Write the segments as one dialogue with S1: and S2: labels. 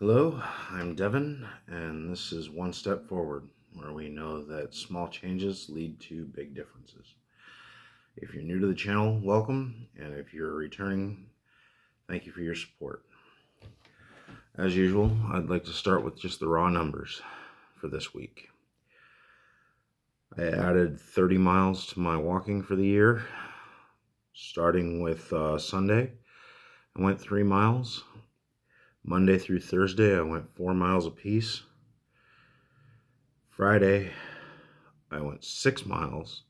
S1: Hello, I'm Devin, and this is One Step Forward, where we know that small changes lead to big differences. If you're new to the channel, welcome, and if you're returning, thank you for your support. As usual, I'd like to start with just the raw numbers for this week. I added 30 miles to my walking for the year, starting with Sunday. I went 3 miles. Monday through Thursday, I went 4 miles apiece. Friday, I went 6 miles,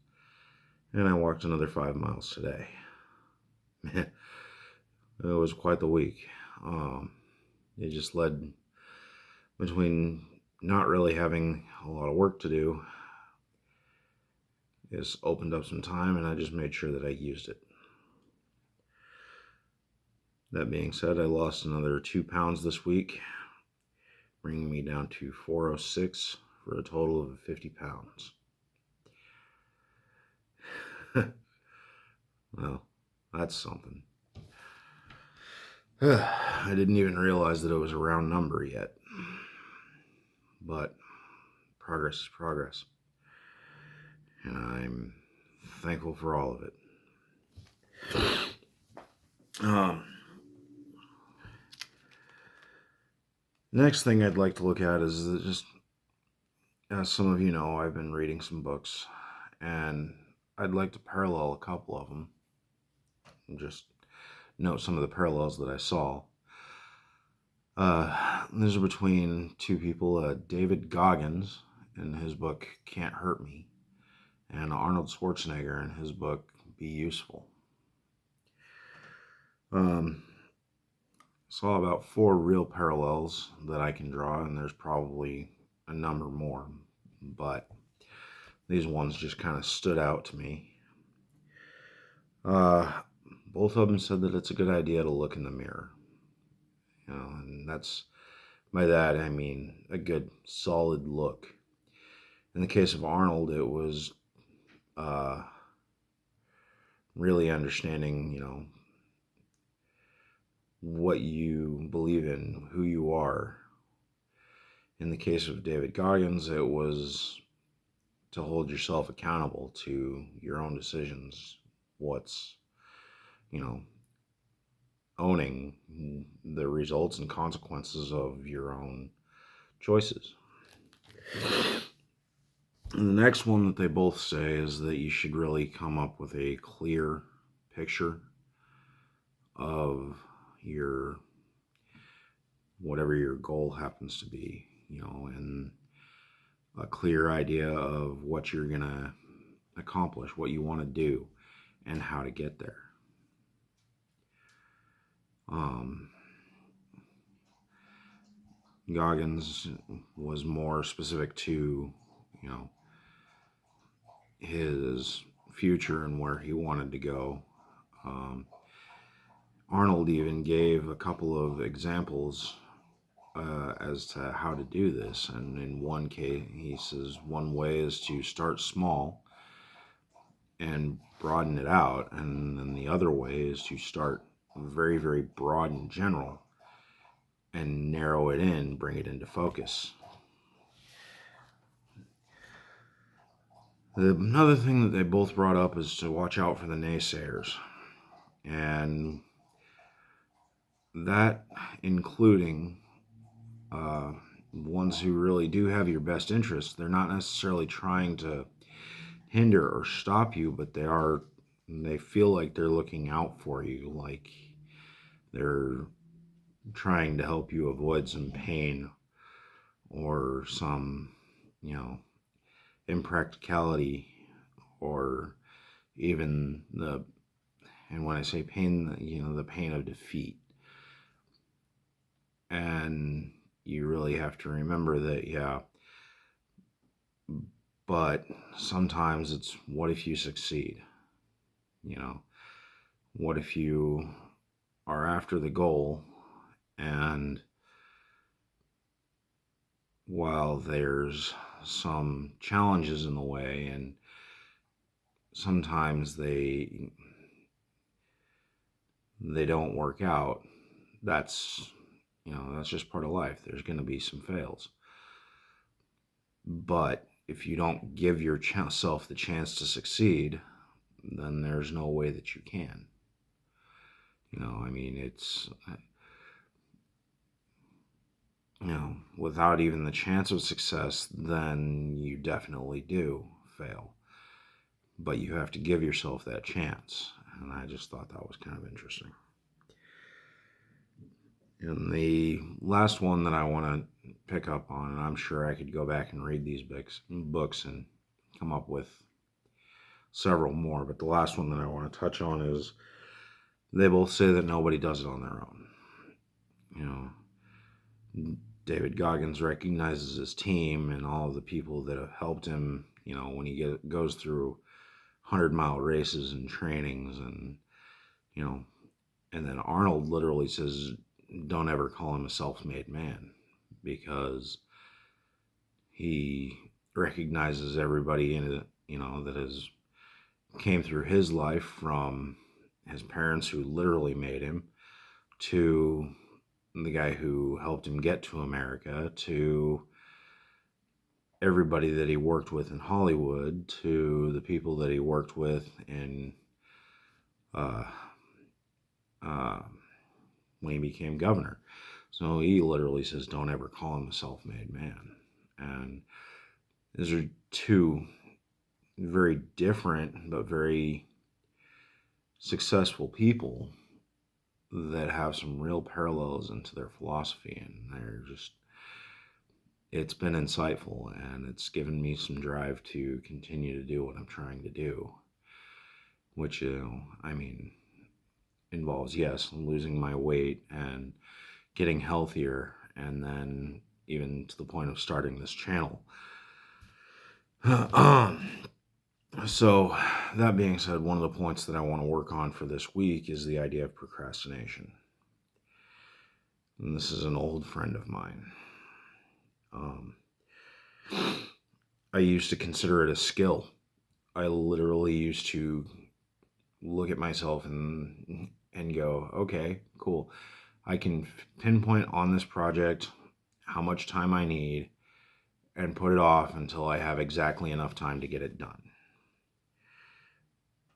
S1: and I walked another 5 miles today. Man, it was quite the week. It just led between not really having a lot of work to do. It's opened up some time, and I just made sure that I used it. That being said, I lost another 2 pounds this week, bringing me down to 406 for a total of 50 pounds. Well, that's something. I didn't even realize that it was a round number yet. But progress is progress. And I'm thankful for all of it. Next thing I'd like to look at is just, as some of you know, I've been reading some books, and I'd like to parallel a couple of them and just note some of the parallels that I saw. These are between two people, David Goggins in his book Can't Hurt Me, and Arnold Schwarzenegger in his book Be Useful. Saw about 4 real parallels that I can draw, and there's probably a number more, but these ones just kind of stood out to me. Both of them said that it's a good idea to look in the mirror. And that's, by that I mean a good solid look. In the case of Arnold, it was really understanding, what you believe in, who you are. In the case of David Goggins, it was to hold yourself accountable to your own decisions. What's, owning the results and consequences of your own choices. And the next one that they both say is that you should really come up with a clear picture of your, whatever your goal happens to be, and a clear idea of what you're going to accomplish, what you want to do, and how to get there. Goggins was more specific to, his future and where he wanted to go. Arnold even gave a couple of examples as to how to do this. And in one case, he says one way is to start small and broaden it out. And then the other way is to start very, very broad and general and narrow it in, bring it into focus. Another thing that they both brought up is to watch out for the naysayers. And that including ones who really do have your best interest. They're not necessarily trying to hinder or stop you, but they feel like they're looking out for you, like they're trying to help you avoid some pain or some, impracticality, or even and when I say pain, the pain of defeat. And you really have to remember that, but sometimes it's, what if you succeed? What if you are after the goal, and while there's some challenges in the way, and sometimes they don't work out, that's That's just part of life. There's going to be some fails. But if you don't give yourself the chance to succeed, then there's no way that you can. I mean, it's, without even the chance of success, then you definitely do fail. But you have to give yourself that chance. And I just thought that was kind of interesting. And the last one that I want to pick up on, and I'm sure I could go back and read these books and come up with several more, but the last one that I want to touch on is they both say that nobody does it on their own. David Goggins recognizes his team and all of the people that have helped him, when he goes through 100-mile races and trainings, and, and then Arnold literally says, don't ever call him a self-made man, because he recognizes everybody in it, that has came through his life, from his parents who literally made him, to the guy who helped him get to America, to everybody that he worked with in Hollywood, to the people that he worked with in when he became governor. So he literally says, don't ever call him a self-made man. And these are two very different but very successful people that have some real parallels into their philosophy, and it's been insightful, and it's given me some drive to continue to do what I'm trying to do, which, involves, yes, losing my weight and getting healthier, and then even to the point of starting this channel. So that being said, one of the points that I want to work on for this week is the idea of procrastination. And this is an old friend of mine. I used to consider it a skill. I literally used to look at myself and go, okay, cool. I can pinpoint on this project how much time I need and put it off until I have exactly enough time to get it done.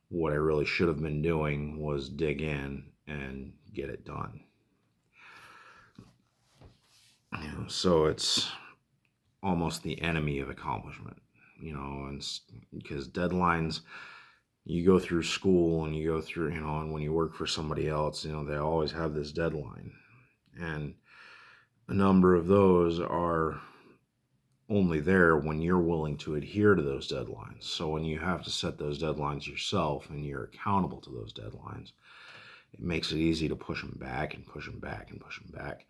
S1: What I really should have been doing was dig in and get it done. So it's almost the enemy of accomplishment, and because deadlines, you go through school and you go through, and when you work for somebody else, they always have this deadline. And a number of those are only there when you're willing to adhere to those deadlines. So when you have to set those deadlines yourself and you're accountable to those deadlines, it makes it easy to push them back and push them back and push them back.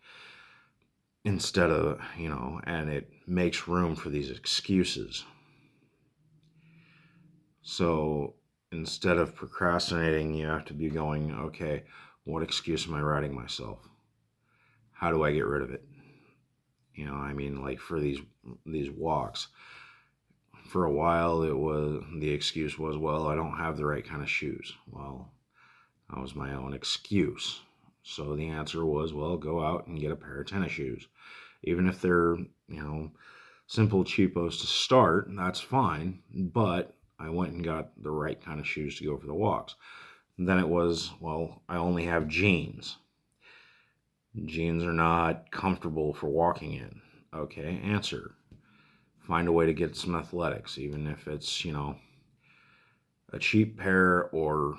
S1: Instead of, and it makes room for these excuses. So instead of procrastinating, you have to be going, okay, what excuse am I writing myself? How do I get rid of it? Like for these walks, for a while the excuse was, well, I don't have the right kind of shoes. Well, that was my own excuse. So the answer was, well, go out and get a pair of tennis shoes. Even if they're, simple cheapos to start, that's fine. But I went and got the right kind of shoes to go for the walks. And then it was, well, I only have jeans. Jeans are not comfortable for walking in. Okay, answer. Find a way to get some athletics, even if it's, a cheap pair or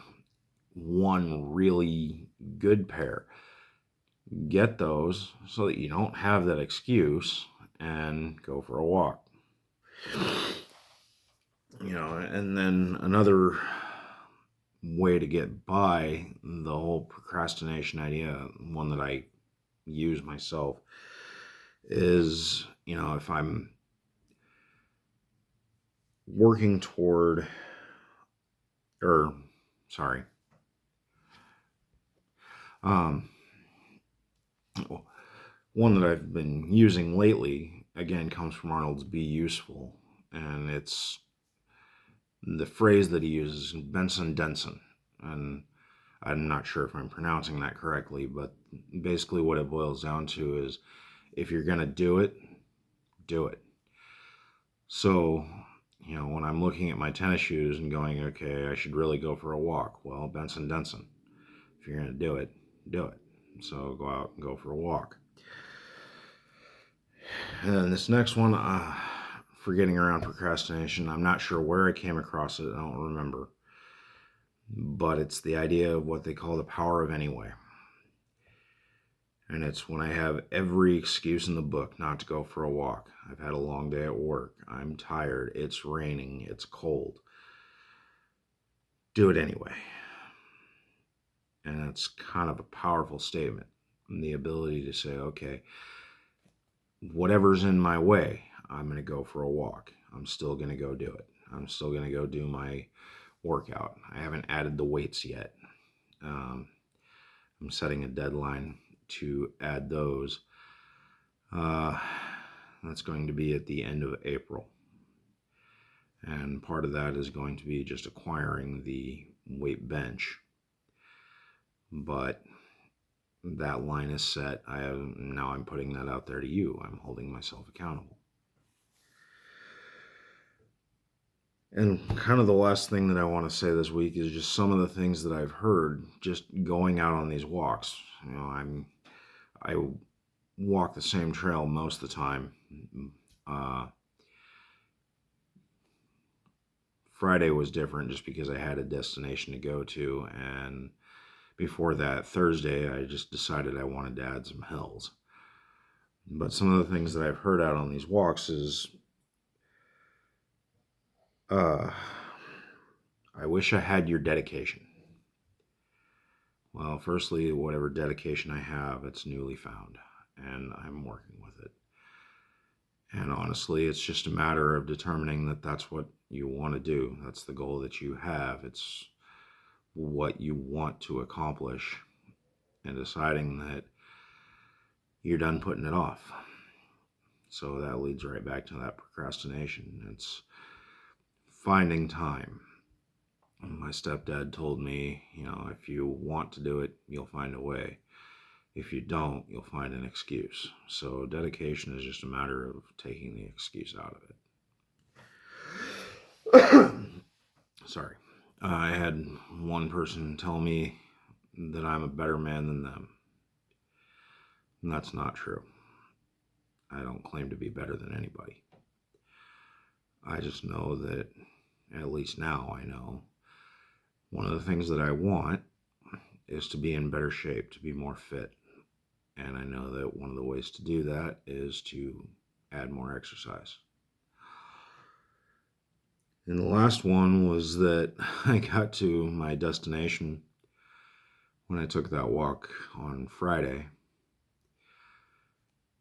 S1: one really good pair. Get those so that you don't have that excuse and go for a walk. And then another way to get by the whole procrastination idea, one that I use myself, is, if I'm working toward, one that I've been using lately, again, comes from Arnold's Be Useful, and it's the phrase that he uses, Benson Denson. And I'm not sure if I'm pronouncing that correctly, but basically what it boils down to is if you're going to do it, do it. So, when I'm looking at my tennis shoes and going, okay, I should really go for a walk. Well, Benson Denson, if you're going to do it, do it. So go out and go for a walk. And then this next one, for getting around procrastination, I'm not sure where I came across it. I don't remember. But it's the idea of what they call the power of anyway. And it's when I have every excuse in the book not to go for a walk. I've had a long day at work. I'm tired. It's raining. It's cold. Do it anyway. And that's kind of a powerful statement. And the ability to say, okay, whatever's in my way, I'm going to go for a walk. I'm still going to go do it. I'm still going to go do my workout. I haven't added the weights yet. I'm setting a deadline to add those. That's going to be at the end of April. And part of that is going to be just acquiring the weight bench. But that line is set. Now I'm putting that out there to you. I'm holding myself accountable. And kind of the last thing that I want to say this week is just some of the things that I've heard just going out on these walks. I walk the same trail most of the time. Friday was different just because I had a destination to go to, and before that, Thursday, I just decided I wanted to add some hills. But some of the things that I've heard out on these walks is, I wish I had your dedication. Well, firstly, whatever dedication I have, it's newly found, and I'm working with it. And honestly, it's just a matter of determining that that's what you want to do. That's the goal that you have. It's what you want to accomplish, and deciding that you're done putting it off. So that leads right back to that procrastination. It's finding time. My stepdad told me, if you want to do it, you'll find a way. If you don't, you'll find an excuse. So dedication is just a matter of taking the excuse out of it. Sorry. I had one person tell me that I'm a better man than them. And that's not true. I don't claim to be better than anybody. I just know that, at least now I know, one of the things that I want is to be in better shape, to be more fit. And I know that one of the ways to do that is to add more exercise. And the last one was that I got to my destination when I took that walk on Friday.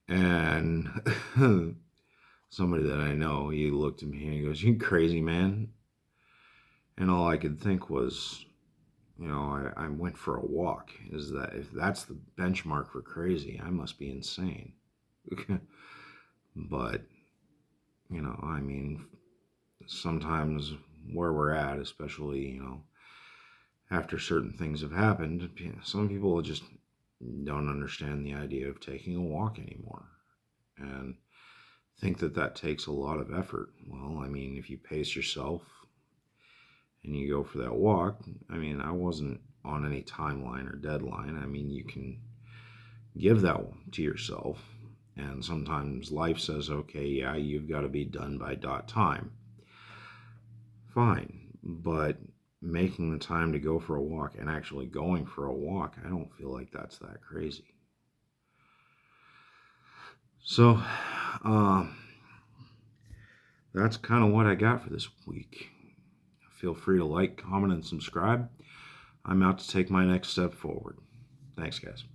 S1: And somebody that I know, he looked at me and he goes, "You crazy, man?" And all I could think was, I went for a walk. Is that, if that's the benchmark for crazy, I must be insane. But, sometimes where we're at, especially, after certain things have happened, some people just don't understand the idea of taking a walk anymore and think that takes a lot of effort. Well, if you pace yourself and you go for that walk, I wasn't on any timeline or deadline. You can give that to yourself. And sometimes life says, okay, yeah, you've got to be done by dot time. Fine. But making the time to go for a walk and actually going for a walk, I don't feel like that's that crazy. So, that's kind of what I got for this week. Feel free to like, comment, and subscribe. I'm out to take my next step forward. Thanks, guys.